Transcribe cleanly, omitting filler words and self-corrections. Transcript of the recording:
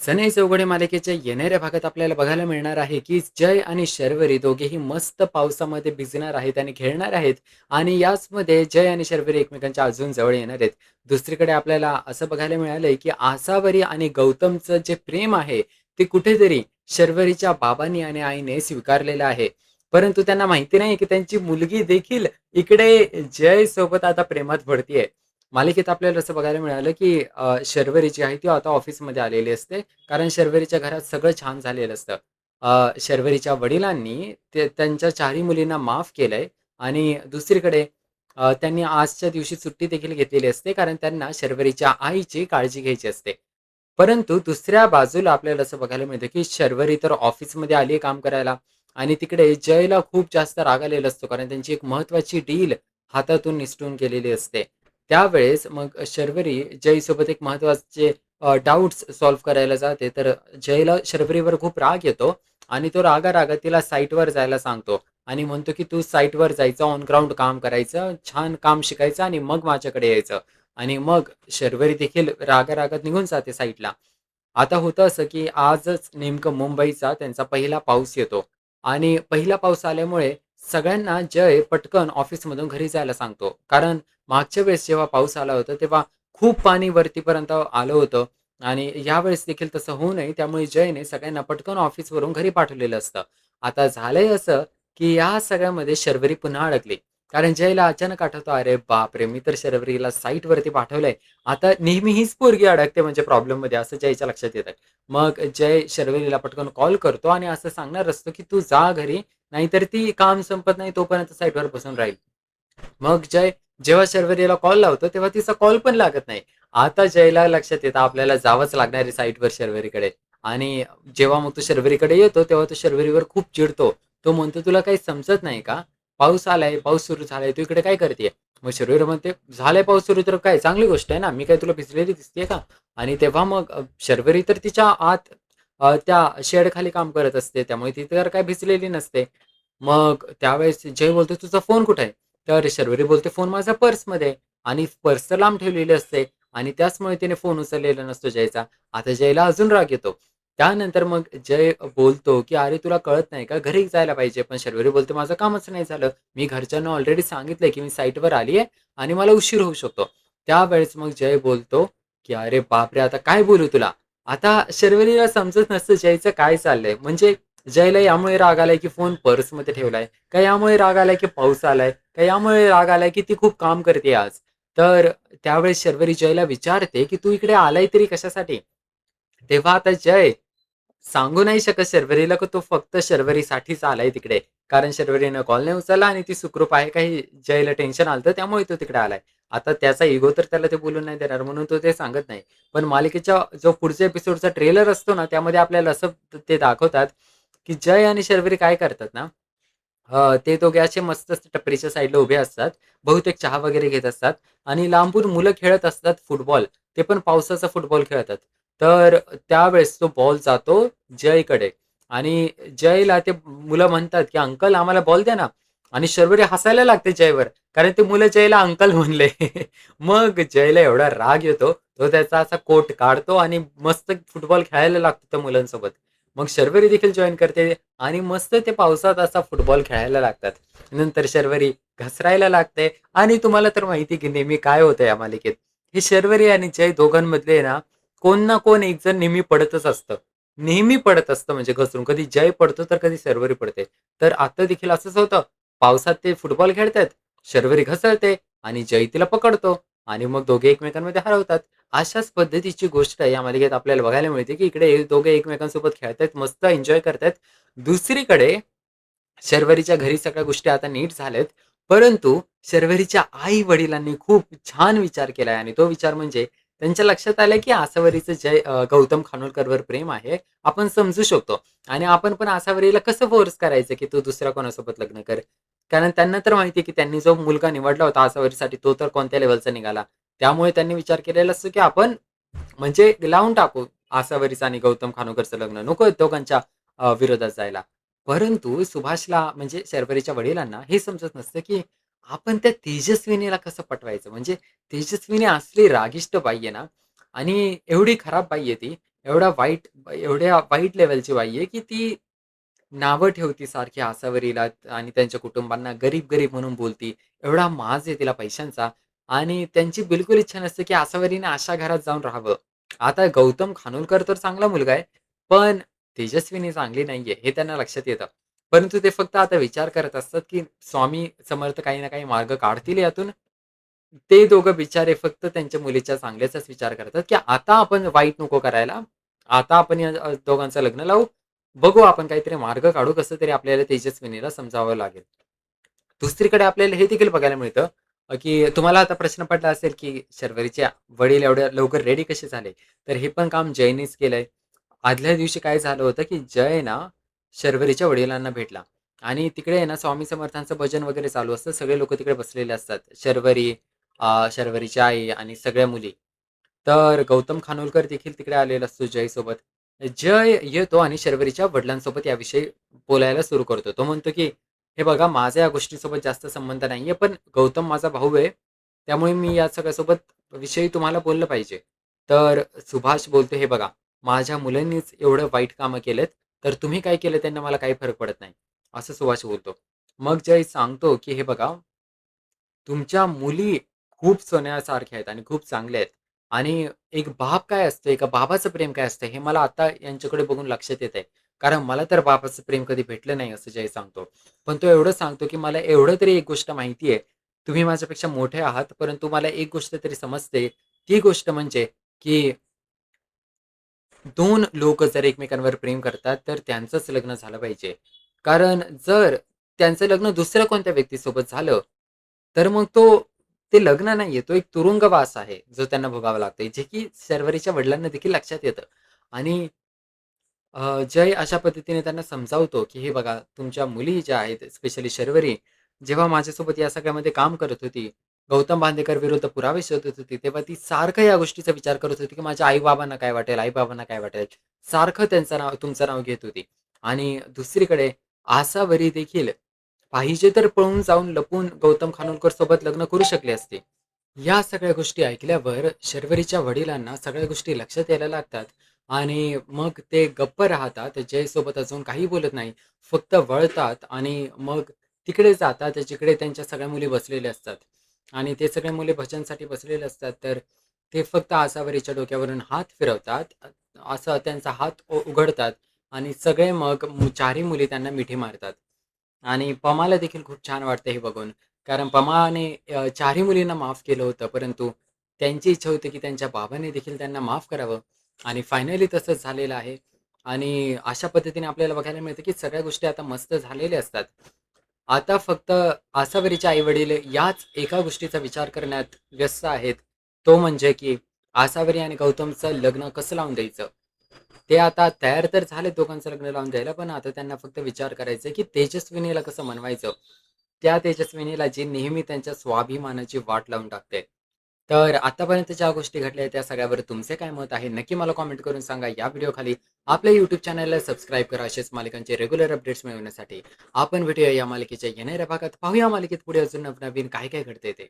सनई चौघडे मालिकेच्या येणाऱ्या भागात आपल्याला बघायला मिळणार आहे, की जय आणि शर्वरी दोघेही मस्त पावसामध्ये भिजणार आहेत आणि खेळणार आहेत आणि याचमध्ये जय आणि शर्वरी एकमेकांच्या अजून जवळ येणार आहेत. दुसरीकडे आपल्याला असं बघायला मिळालंय, की आसावरी आणि गौतमचं जे प्रेम आहे, ते कुठेतरी शर्वरीच्या बाबांनी आणि आईने स्वीकारलेलं आहे. परंतु त्यांना माहिती नाही, की त्यांची मुलगी देखील इकडे जय सोबत आता प्रेमात पडतीये. मालिकेत आपल्याला असं बघायला मिळालं, की शर्वरी जी आहे ती आता ऑफिसमध्ये आलेली असते. कारण शर्वरीच्या घरात सगळं छान झालेलं असतं. शर्वरीच्या वडिलांनी त्यांच्या 4ही मुलींना माफ केलंय आणि दुसरीकडे त्यांनी आजच्या दिवशी सुट्टी देखील घेतलेली असते, कारण त्यांना शर्वरीच्या आईची काळजी घ्यायची असते. परंतु दुसऱ्या बाजूला आपल्याला असं बघायला मिळतं, की शर्वरी तर ऑफिसमध्ये आली आहे काम करायला आणि तिकडे जयला खूप जास्त राग आलेला असतो, कारण त्यांची एक महत्त्वाची डील हातातून निसटून गेलेली असते. त्यावेळेस मग शर्वरी जयसोबत एक महत्त्वाचे डाउट्स सॉल्व्ह करायला जाते, तर जयला शर्वरीवर खूप राग येतो आणि तो रागा-रागात तिला साईटवर जायला सांगतो आणि म्हणतो, की "तू साईटवर जायचं, ऑन ग्राउंड काम करायचं, छान काम शिकायचं आणि मग माझ्याकडे यायचं." आणि मग शर्वरी देखील रागा-रागात निघून जाते साईटला. आता होतं असं, की आजच नेमकं मुंबईचा त्यांचा पहिला पाऊस येतो आणि पहिला पाऊस आल्यामुळे सगळ्यांना जय पटकन ऑफिसमधून घरी जायला सांगतो. कारण मागच्या वेळेस जेव्हा पाऊस आला होता, तेव्हा खूप पाणी वरतीपर्यंत आलं होतं आणि यावेळेस देखील तसं होऊ नये, त्यामुळे जयने सगळ्यांना पटकन ऑफिसवरून घरी पाठवलेलं असतं. आता झालंय असं, की या सगळ्यामध्ये शर्वरी पुन्हा अडकली. कारण जयला अचानक आठवतं, "अरे बापरे! मी तर शर्वरीला साईटवरती पाठवलंय. आता नेहमी हीच पोरगी अडकते म्हणजे प्रॉब्लेममध्ये," असं जयच्या लक्षात येतं. मग जय शर्वरीला पटकन कॉल करतो आणि असं सांगणार असतो, की "तू जा घरी, नाहीतर ती काम संपत नाही तोपर्यंत साईटवर बसून राहील." मग जय जेव्हा शर्वरीला कॉल लावतो, तेव्हा तिचा कॉल पण लागत नाही. आता जयला लक्षात येतं आपल्याला जावंच लागणार आहे साईटवर शर्वरीकडे आणि जेव्हा मग तो शर्वरीकडे येतो, तेव्हा तो शर्वरीवर खूप चिडतो. तो म्हणतो, "तुला काही समजत नाही का? पाऊस आलाय, पाऊस सुरू झालाय, तू इकडे काय करतीये?" मग शर्वरी म्हणते, "झालाय पाऊस सुरू तर काय चांगली गोष्ट आहे ना, मी काय तुला भिजलेली दिसतीये का?" आणि तेव्हा मग शर्वरी तर तिच्या आत त्या शेडखाली काम करत असते, त्यामुळे ती तर काय भिजलेली नसते. मग त्यावेळेस जय बोलतो, "तुझा फोन कुठे आहे?" तर शर्वरी बोलते, "फोन माझा पर्समध्ये आहे." आणि पर्स तर लांब ठेवलेली असते आणि त्याचमुळे तिने फोन उचललेला नसतो जयचा. आता जयला अजून राग येतो. त्यानंतर मग जय बोलतो, की "अरे तुला कळत नाही का? घरी जायला पाहिजे." पण शर्वरी बोलते, "माझं कामच नाही झालं. मी घरच्यांना ऑलरेडी सांगितलंय, की मी साईटवर आली आहे आणि मला उशीर होऊ शकतो." त्यावेळेस मग जय बोलतो, की "अरे बापरे! आता काय बोलू तुला?" आता शर्वरीला समजत नसतं जयचं काय चाललंय. म्हणजे जयला यामुळे राग आलाय, की फोन पर्समध्ये ठेवलाय. का यामुळे राग आलाय, की पाऊस आलाय? का यामुळे राग आलाय, की ती खूप काम करते आज? तर त्यावेळेस शर्वरी जयला विचारते, की "तू इकडे आलाय तरी कशासाठी?" तेव्हा आता जय सांगू नाही शकत शर्वरीला, की तो फक्त शर्वरीसाठीच आलाय तिकडे. कारण शर्वरीनं कॉल नाही उचलला आणि ती सुखरूप आहे का हे जयला टेन्शन आलं त्यामुळे तो तिकडे आलाय. आता त्याचा इगो तर त्याला ते बोलून नाही देणार म्हणून तो ते सांगत नाही. पण मालिकेच्या जो पुढच्या एपिसोडचा ट्रेलर असतो ना, त्यामध्ये आपल्याला असं ते दाखवतात, की जय आणि शर्वरी काय करतात ना, ते दोघे असे मस्त टपरीच्या साईडला उभे असतात. बहुतेक चहा वगैरे घेत असतात आणि लांबून मुलं खेळत असतात फुटबॉल. ते पण पावसाचा फुटबॉल खेळतात. तर त्यावेळेस तो बॉल जातो जयकडे आणि जयला ते मुलं म्हणतात, की "अंकल आम्हाला बॉल द्या ना." आणि शर्वरी हसायला लागते जयवर. कारण ते मुलं जयला अंकल म्हणले. मग जयला एवढा राग येतो, तो त्याचा असा कोट काढतो आणि मस्त फुटबॉल खेळायला लागतो त्या मुलांसोबत. मग शर्वरी देखील जॉइन करते आणि मस्त ते पावसात असा फुटबॉल खेळायला लागतात. नंतर शर्वरी घसरायला लागते आणि तुम्हाला तर माहिती आहे, की नेहमी काय होतं या मालिकेत, हे शर्वरी आणि जय दोघांमधले ना, कोण ना कोण एक जण नेहमी पडतच असतं. नेहमी पडत असतं म्हणजे घसरून. कधी जय पडतो, तर कधी शर्वरी पडते. तर आता देखील असंच होतं. पावसात ते फुटबॉल खेळतायत, शर्वरी घसरते आणि जय तिला पकडतो आणि मग दोघे एकमेकांमध्ये हरवतात. अशाच पद्धतीची गोष्ट या मालिकेत आपल्याला बघायला मिळते, की इकडे हे दोघे एकमेकांसोबत खेळतायत, मस्त एन्जॉय करतायत. दुसरीकडे शर्वरीच्या घरी सगळ्या गोष्टी आता नीट झाल्यात. परंतु शर्वरीच्या आई-वडिलांनी खूप छान विचार केलाय आणि तो विचार म्हणजे त्यांच्या लक्षात आलं, की आसावरीचं गौतम खानोलकरवर प्रेम आहे. आपण समजू शकतो आणि आपण पण आसावरीला कसं फोर्स करायचं, की तू दुसऱ्या कोणासोबत लग्न कर. कारण त्यांना तर माहिती आहे, की त्यांनी जो मुलगा निवडला होता आसावरीसाठी तो तर कोणत्या लेव्हलचा निघाला. त्यामुळे त्यांनी विचार केलेला असतो, की आपण म्हणजे लावून टाकू आसावरीचं आणि गौतम खानोलकरचं लग्न. नको दोघांच्या विरोधात जायला. परंतु सुभाषला म्हणजे शर्वरीच्या वडिलांना हे समजत नसतं, की आपण त्या तेजस्विनीला कसं पटवायचं? म्हणजे तेजस्विनी असली रागिष्ट बाई आहे ना आणि एवढी खराब बाई आहे ती, एवढ्या वाईट लेव्हलची बाई आहे, की ती नावं ठेवती सारखी आसावरीला आणि त्यांच्या कुटुंबांना गरीब-गरीब म्हणून बोलती. एवढा माज आहे तिला पैशांचा आणि त्यांची बिलकुल इच्छा नसते, की आसावरीने अशा घरात जाऊन राहावं. आता गौतम खानोलकर तर चांगला मुलगा आहे, पण तेजस्विनी चांगली नाहीये हे त्यांना लक्षात येतं. परंतु ते फक्त आता विचार करत असतात, की स्वामी समर्थ काही ना काही मार्ग काढतील यातून. ते दोघं बिचारे फक्त त्यांच्या मुलीच्या चांगल्याचाच विचार करतात, की आता आपण वाईट नको करायला. आता आपण या दोघांचं लग्न लावू. बघू आपण काहीतरी मार्ग काढू, कसं तरी आपल्याला तेजस्विनीला समजावं लागेल. दुसरीकडे आपल्याला हे देखील बघायला मिळतं, की तुम्हाला आता प्रश्न पडला असेल, की शर्वरीचे वडील एवढ्या लवकर रेडी कसे झाले? तर हे पण काम जयनीच केलंय. आदल्या दिवशी काय झालं होतं, की जय ना शर्वरीच्या वडिलांना भेटला आणि तिकडे आहे ना स्वामी समर्थांचं भजन वगैरे चालू असतं. सगळे लोकं तिकडे बसलेले असतात. शर्वरीची आई आणि सगळ्या मुली. तर गौतम खानोलकर देखील तिकडे आलेला असतो जयसोबत. जय येतो आणि शर्वरीच्या वडिलांसोबत याविषयी बोलायला सुरू करतो. तो म्हणतो, की "हे बघा माझा या गोष्टीसोबत जास्त संबंध नाहीये, पण गौतम माझा भाऊ आहे. त्यामुळे मी या सगळ्यासोबत विषयी तुम्हाला बोललं पाहिजे." तर सुभाष बोलतो, "हे बघा माझ्या मुलांनीच एवढं वाईट कामं केलेत, तर तुम्ही काय केलं त्यांना मला काही फरक पडत नाही." असं सुभाष बोलतो. मग जय सांगतो, की "हे बघा तुमच्या मुली खूप सोन्यासारख्या आहेत आणि खूप चांगल्या आहेत आणि एक बाप काय असतं, एका बाबाचं प्रेम काय असतं, हे मला आता यांच्याकडे बघून लक्षात येतंय. कारण मला तर बापाचं प्रेम कधी भेटलं नाही." असं जय सांगतो. पण तो एवढं सांगतो, की "मला एवढं तरी एक गोष्ट माहिती आहे, तुम्ही माझ्यापेक्षा मोठे आहात, परंतु मला एक गोष्ट तरी समजते. ती गोष्ट म्हणजे, की 2 लोकं जर एकमेकांवर प्रेम करतात, तर त्यांचंच लग्न झालं पाहिजे. कारण जर त्यांचं लग्न दुसऱ्या कोणत्या व्यक्तीसोबत झालं, तर मग ते लग्न नाहीये, तो एक तुरुंगवास आहे, जो त्यांना भोगावा लागतोय, जे की शर्वरीच्या वडिलांना देखील लक्षात येतं. आणि जय अशा पद्धतीने त्यांना समजावतो, की "हे बघा, तुमच्या मुली ज्या आहेत, स्पेशली शर्वरी, जेव्हा माझ्यासोबत या सगळ्यामध्ये काम करत होती, गौतम बांदेकर विरुद्ध पुरावे शोधत होती, तेव्हा ती सारखं या गोष्टीचा विचार करत होती, की माझ्या आई-बाबांना काय वाटेल, आई-बाबांना काय वाटेल?" सारखं तुमचं नाव घेत होती. आणि दुसरीकडे आसावरी देखील पाहिजे तर पळून जाऊन लपून गौतम खानोलकर सोबत लग्न करू शकले असते. या सगळ्या गोष्टी ऐकल्यावर शर्वरीच्या वडिलांना सगळ्या गोष्टी लक्षात यायला लागतात आणि मग ते गप्प राहतात. जयसोबत अजून काही बोलत नाही. फक्त वळतात आणि मग तिकडे जातात, जिकडे त्यांच्या सगळ्या मुली बसलेल्या असतात आणि ते सगळे मुली भजनसाठी बसलेले असतात. तर ते फक्त आसावरीच्या डोक्यावरून हात फिरवतात. असं त्यांचा हात उघडतात आणि सगळे मग चारही मुली त्यांना मिठी मारतात. आणि पमाला देखील खूप छान वाटतं हे बघून. कारण पमाने चारही मुलींना माफ केलं होतं, परंतु त्यांची इच्छा होती, की त्यांच्या बाबांनी देखील त्यांना माफ करावं आणि फायनली तसंच झालेलं आहे. आणि अशा पद्धतीने आपल्याला बघायला मिळतं, की सगळ्या गोष्टी आता मस्त झालेल्या असतात. आता फक्त आसावरीचे आई-वडील याच एका गोष्टीचा विचार करण्यात व्यस्त आहेत. तो म्हणजे, की आसावरी आणि गौतमचं लग्न कसं लावून द्यायचं? ते आता तयार तर झाले दोघांचं लग्न लावून द्यायला, पण आता त्यांना फक्त विचार करायचा आहे, की तेजस्विनीला कसं मनवायचं? त्या तेजस्विनीला जी नेहमी त्यांच्या स्वाभिमानाची वाट लावून टाकते. तर आतापर्यंत ज्या गोष्टी घडल्या त्या सगळ्यावर तुमचे काय मत आहे? नक्की मला कमेंट करून सांगा. या व्हिडिओखाली आपल्या YouTube चॅनलला सबस्क्राईब करा असेच मालिकांचे रेग्युलर अपडेट्स मिळवण्यासाठी. आपण भेटूया या मालिकेच्या येणाऱ्या भागात. पाहूया मालिकेत पुढे अजून नवनवीन काय काय घडतंय ते.